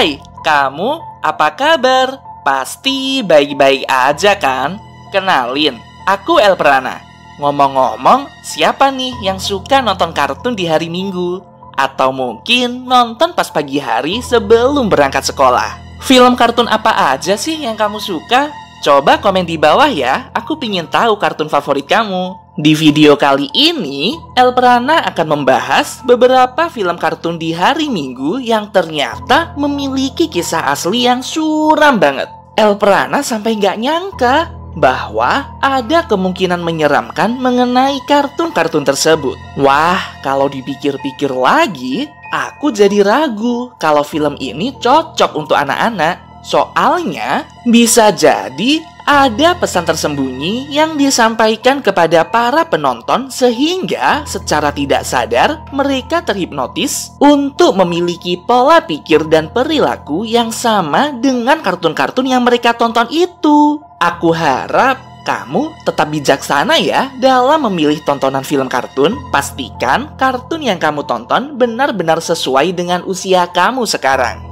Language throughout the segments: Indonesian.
Hai, kamu apa kabar? Pasti baik-baik aja kan? Kenalin, aku Elprana. Ngomong-ngomong, siapa nih yang suka nonton kartun di hari Minggu? Atau mungkin nonton pas pagi hari sebelum berangkat sekolah? Film kartun apa aja sih yang kamu suka? Coba komen di bawah ya, aku pingin tahu kartun favorit kamu. Di video kali ini, Elprana akan membahas beberapa film kartun di hari Minggu yang ternyata memiliki kisah asli yang suram banget. Elprana sampai nggak nyangka bahwa ada kemungkinan menyeramkan mengenai kartun-kartun tersebut. Wah, kalau dipikir-pikir lagi, aku jadi ragu kalau film ini cocok untuk anak-anak. Soalnya, bisa jadi ada pesan tersembunyi yang disampaikan kepada para penonton sehingga secara tidak sadar mereka terhipnotis untuk memiliki pola pikir dan perilaku yang sama dengan kartun-kartun yang mereka tonton itu. Aku harap kamu tetap bijaksana ya dalam memilih tontonan film kartun. Pastikan kartun yang kamu tonton benar-benar sesuai dengan usia kamu sekarang.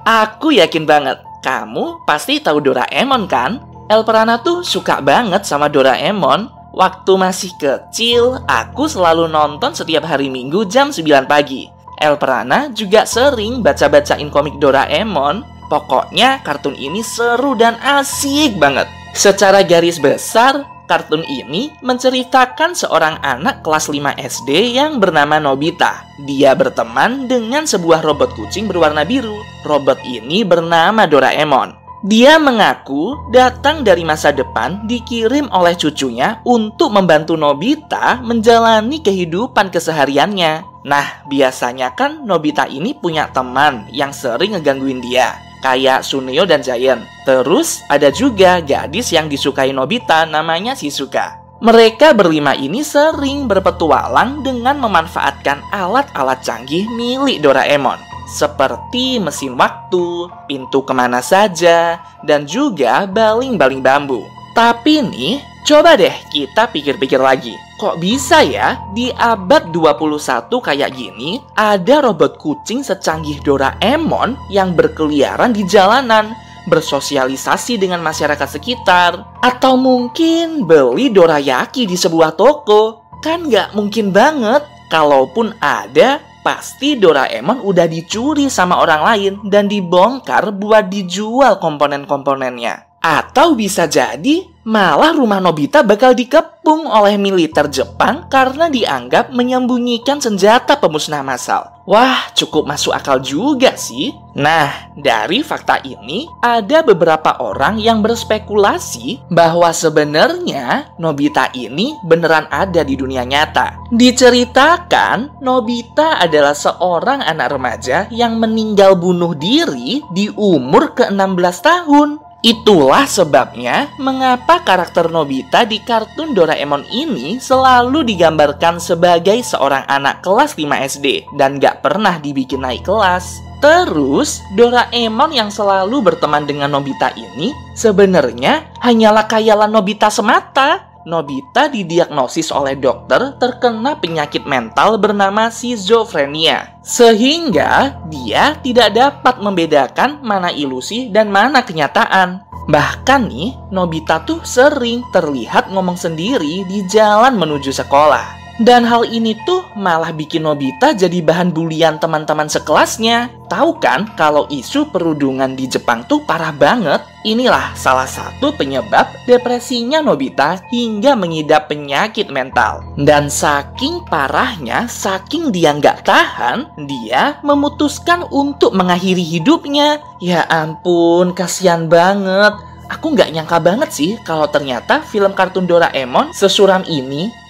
Aku yakin banget, kamu pasti tahu Doraemon kan? Elprana tuh suka banget sama Doraemon. Waktu masih kecil, aku selalu nonton setiap hari Minggu jam 9 pagi. Elprana juga sering baca-bacain komik Doraemon. Pokoknya kartun ini seru dan asik banget. Secara garis besar, kartun ini menceritakan seorang anak kelas 5 SD yang bernama Nobita. Dia berteman dengan sebuah robot kucing berwarna biru. Robot ini bernama Doraemon. Dia mengaku datang dari masa depan dikirim oleh cucunya untuk membantu Nobita menjalani kehidupan kesehariannya. Nah, biasanya kan Nobita ini punya teman yang sering ngegangguin dia, kayak Suneo dan Giant. Terus ada juga gadis yang disukai Nobita namanya Shizuka. Mereka berlima ini sering berpetualang dengan memanfaatkan alat-alat canggih milik Doraemon, seperti mesin waktu, pintu kemana saja, dan juga baling-baling bambu. Tapi nih, coba deh kita pikir-pikir lagi. Kok bisa ya di abad 21 kayak gini ada robot kucing secanggih Doraemon yang berkeliaran di jalanan, bersosialisasi dengan masyarakat sekitar, atau mungkin beli dorayaki di sebuah toko? Kan nggak mungkin banget. Kalaupun ada, pasti Doraemon udah dicuri sama orang lain dan dibongkar buat dijual komponen-komponennya. Atau bisa jadi malah rumah Nobita bakal dikepung oleh militer Jepang karena dianggap menyembunyikan senjata pemusnah massal. Wah, cukup masuk akal juga sih. Nah, dari fakta ini ada beberapa orang yang berspekulasi bahwa sebenarnya Nobita ini beneran ada di dunia nyata. Diceritakan, Nobita adalah seorang anak remaja yang meninggal bunuh diri di umur ke-16 tahun. Itulah sebabnya mengapa karakter Nobita di kartun Doraemon ini selalu digambarkan sebagai seorang anak kelas 5 SD dan gak pernah dibikin naik kelas. Terus, Doraemon yang selalu berteman dengan Nobita ini sebenarnya hanyalah khayalan Nobita semata. Nobita didiagnosis oleh dokter terkena penyakit mental bernama schizofrenia, sehingga dia tidak dapat membedakan mana ilusi dan mana kenyataan. Bahkan nih, Nobita tuh sering terlihat ngomong sendiri di jalan menuju sekolah. Dan hal ini tuh malah bikin Nobita jadi bahan bulian teman-teman sekelasnya. Tahu kan kalau isu perundungan di Jepang tuh parah banget? Inilah salah satu penyebab depresinya Nobita hingga mengidap penyakit mental. Dan saking parahnya, saking dia nggak tahan, dia memutuskan untuk mengakhiri hidupnya. Ya ampun, kasihan banget. Aku nggak nyangka banget sih kalau ternyata film kartun Doraemon sesuram ini.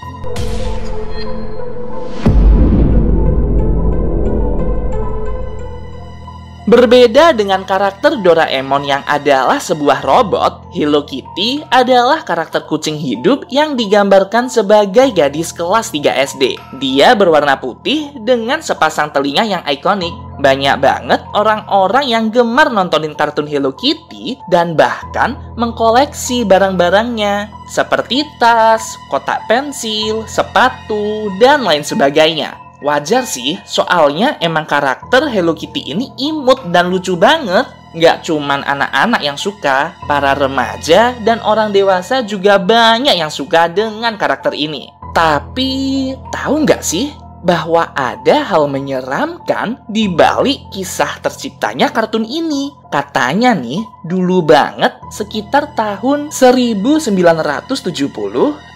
Berbeda dengan karakter Doraemon yang adalah sebuah robot, Hello Kitty adalah karakter kucing hidup yang digambarkan sebagai gadis kelas 3 SD. Dia berwarna putih dengan sepasang telinga yang ikonik. Banyak banget orang-orang yang gemar nontonin kartun Hello Kitty dan bahkan mengkoleksi barang-barangnya. seperti tas, kotak pensil, sepatu, dan lain sebagainya. Wajar sih, soalnya emang karakter Hello Kitty ini imut dan lucu banget. Nggak cuman anak-anak yang suka, para remaja dan orang dewasa juga banyak yang suka dengan karakter ini. Tapi, tahu nggak sih bahwa ada hal menyeramkan di balik kisah terciptanya kartun ini? Katanya nih, dulu banget sekitar tahun 1970,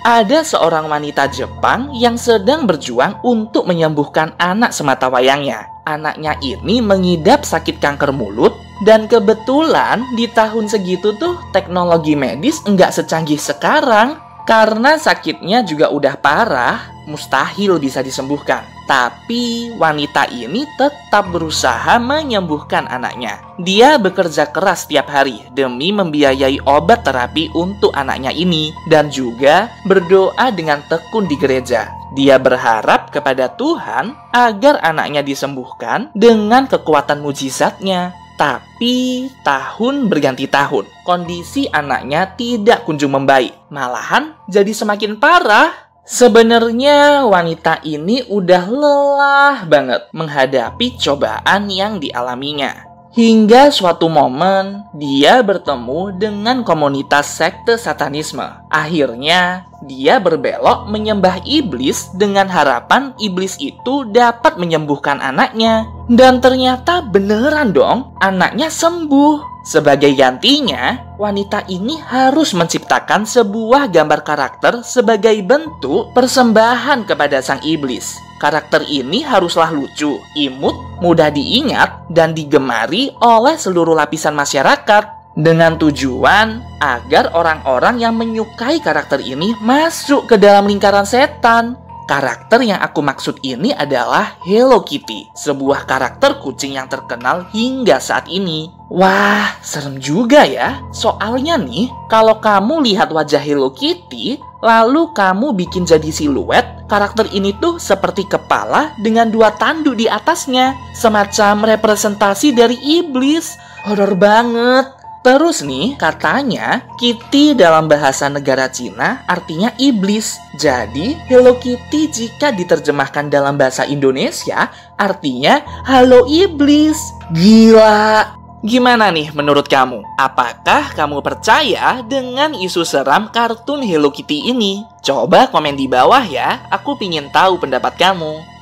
ada seorang wanita Jepang yang sedang berjuang untuk menyembuhkan anak sematawayangnya. Anaknya ini mengidap sakit kanker mulut, dan kebetulan di tahun segitu tuh teknologi medis nggak secanggih sekarang. Karena sakitnya juga udah parah, mustahil bisa disembuhkan. Tapi wanita ini tetap berusaha menyembuhkan anaknya. Dia bekerja keras setiap hari demi membiayai obat terapi untuk anaknya ini, dan juga berdoa dengan tekun di gereja. Dia berharap kepada Tuhan agar anaknya disembuhkan dengan kekuatan mujizatnya. Tapi tahun berganti tahun, kondisi anaknya tidak kunjung membaik, malahan jadi semakin parah. Sebenarnya wanita ini udah lelah banget menghadapi cobaan yang dialaminya. Hingga suatu momen, dia bertemu dengan komunitas sekte satanisme. Akhirnya, dia berbelok menyembah iblis dengan harapan iblis itu dapat menyembuhkan anaknya. Dan ternyata beneran dong, anaknya sembuh. Sebagai gantinya, wanita ini harus menciptakan sebuah gambar karakter sebagai bentuk persembahan kepada sang iblis. Karakter ini haruslah lucu, imut, mudah diingat, dan digemari oleh seluruh lapisan masyarakat. Dengan tujuan agar orang-orang yang menyukai karakter ini masuk ke dalam lingkaran setan. Karakter yang aku maksud ini adalah Hello Kitty, sebuah karakter kucing yang terkenal hingga saat ini. Wah, serem juga ya. Soalnya nih, kalau kamu lihat wajah Hello Kitty, lalu kamu bikin jadi siluet, karakter ini tuh seperti kepala dengan dua tanduk di atasnya, semacam representasi dari iblis. Horor banget. Terus nih, katanya Kitty dalam bahasa negara Cina artinya iblis. Jadi, Hello Kitty jika diterjemahkan dalam bahasa Indonesia artinya halo iblis. Gila. Gimana nih menurut kamu? Apakah kamu percaya dengan isu seram kartun Hello Kitty ini? Coba komen di bawah ya, aku pingin tahu pendapat kamu.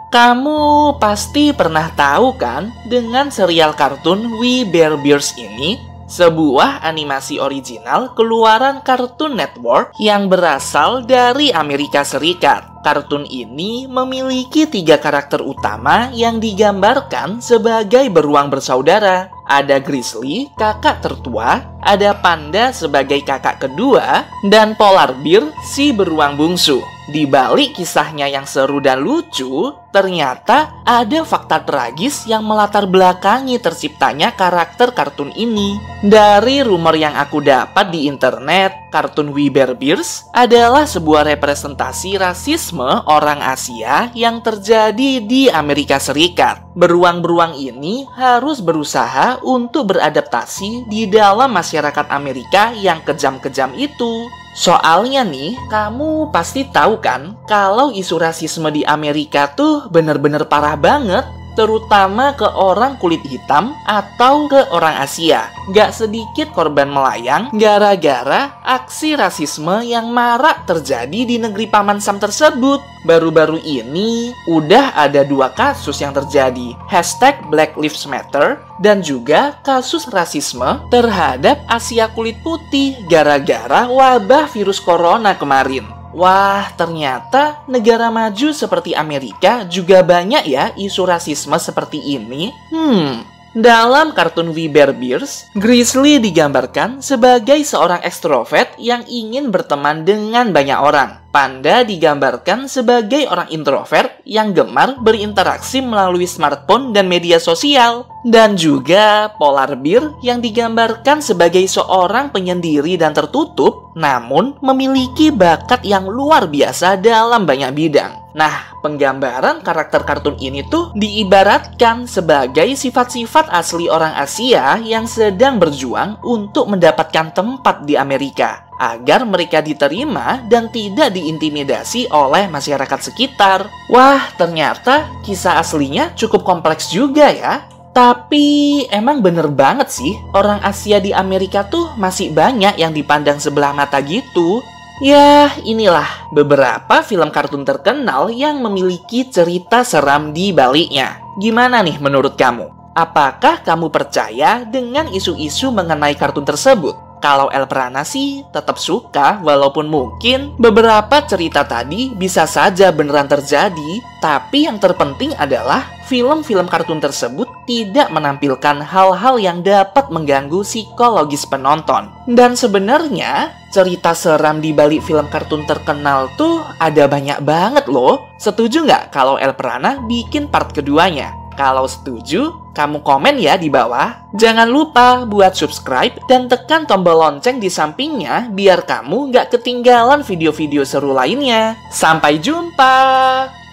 Kamu pasti pernah tahu kan dengan serial kartun We Bare Bears ini? Sebuah animasi original keluaran Cartoon Network yang berasal dari Amerika Serikat. Kartun ini memiliki 3 karakter utama yang digambarkan sebagai beruang bersaudara. Ada Grizzly, kakak tertua, ada Panda sebagai kakak kedua, dan Polar Bear, si beruang bungsu. Di balik kisahnya yang seru dan lucu, ternyata ada fakta tragis yang melatar belakangi terciptanya karakter kartun ini. Dari rumor yang aku dapat di internet, kartun We Bare Bears adalah sebuah representasi rasisme orang Asia yang terjadi di Amerika Serikat. Beruang-beruang ini harus berusaha untuk beradaptasi di dalam masyarakat Amerika yang kejam-kejam itu. Soalnya nih, kamu pasti tahu kan kalau isu rasisme di Amerika tuh bener-bener parah banget, terutama ke orang kulit hitam atau ke orang Asia. Gak sedikit korban melayang gara-gara aksi rasisme yang marak terjadi di negeri Paman Sam tersebut. Baru-baru ini udah ada 2 kasus yang terjadi, #Black Lives Matter, dan juga kasus rasisme terhadap Asia kulit putih gara-gara wabah virus corona kemarin. Wah, ternyata negara maju seperti Amerika juga banyak ya isu rasisme seperti ini. Dalam kartun We Bare Bears, Grizzly digambarkan sebagai seorang ekstrovert yang ingin berteman dengan banyak orang. Panda digambarkan sebagai orang introvert yang gemar berinteraksi melalui smartphone dan media sosial. Dan juga polar bear yang digambarkan sebagai seorang penyendiri dan tertutup, namun memiliki bakat yang luar biasa dalam banyak bidang. Nah, penggambaran karakter kartun ini tuh diibaratkan sebagai sifat-sifat asli orang Asia yang sedang berjuang untuk mendapatkan tempat di Amerika, agar mereka diterima dan tidak diintimidasi oleh masyarakat sekitar. Wah, ternyata kisah aslinya cukup kompleks juga ya. Tapi emang bener banget sih, orang Asia di Amerika tuh masih banyak yang dipandang sebelah mata gitu. Ya, inilah beberapa film kartun terkenal yang memiliki cerita seram di baliknya. Gimana nih menurut kamu? Apakah kamu percaya dengan isu-isu mengenai kartun tersebut? Kalau El Prana sih tetap suka, walaupun mungkin beberapa cerita tadi bisa saja beneran terjadi. Tapi yang terpenting adalah film-film kartun tersebut tidak menampilkan hal-hal yang dapat mengganggu psikologis penonton. Dan sebenarnya cerita seram di balik film kartun terkenal tuh ada banyak banget loh. Setuju nggak kalau El Prana bikin part keduanya? Kalau setuju, kamu komen ya di bawah. Jangan lupa buat subscribe dan tekan tombol lonceng di sampingnya biar kamu nggak ketinggalan video-video seru lainnya. Sampai jumpa!